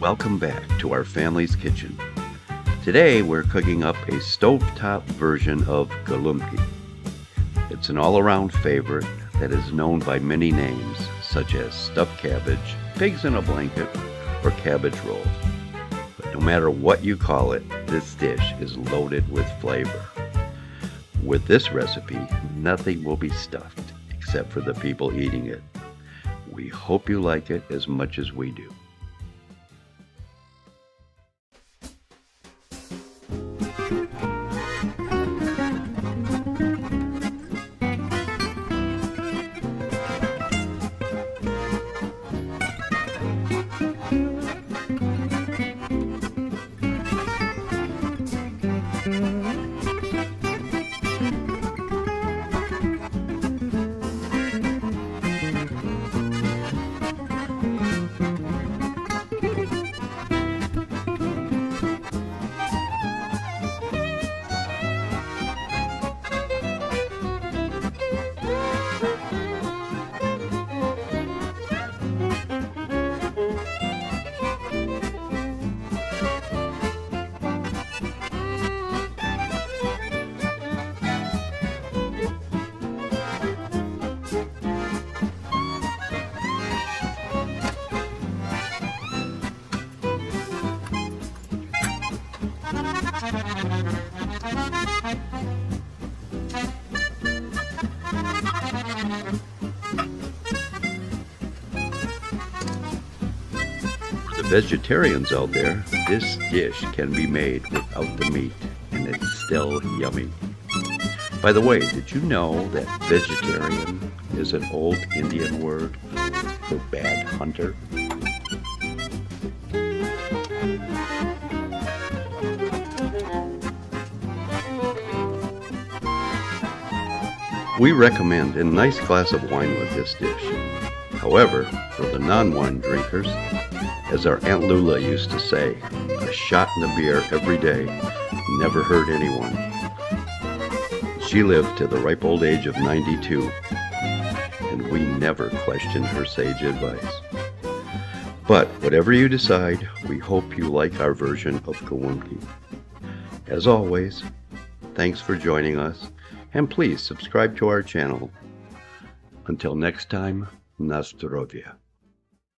Welcome back to our family's kitchen. Today we're cooking up a stovetop version of Golumpki. It's an all-around favorite that is known by many names, such as stuffed cabbage, pigs in a blanket, or cabbage rolls. But no matter what you call it, this dish is loaded with flavor. With this recipe, nothing will be stuffed except for the people eating it. We hope you like it as much as we do. For the vegetarians out there, this dish can be made without the meat, and it's still yummy. By the way, did you know that vegetarian is an old Indian word for bad hunter? We recommend a nice glass of wine with this dish. However, for the non-wine drinkers, as our Aunt Lula used to say, a shot in the beer every day never hurt anyone. She lived to the ripe old age of 92, and we never questioned her sage advice. But whatever you decide, we hope you like our version of Golumpki. As always, thanks for joining us, and please subscribe to our channel. Until next time, na zdrowie.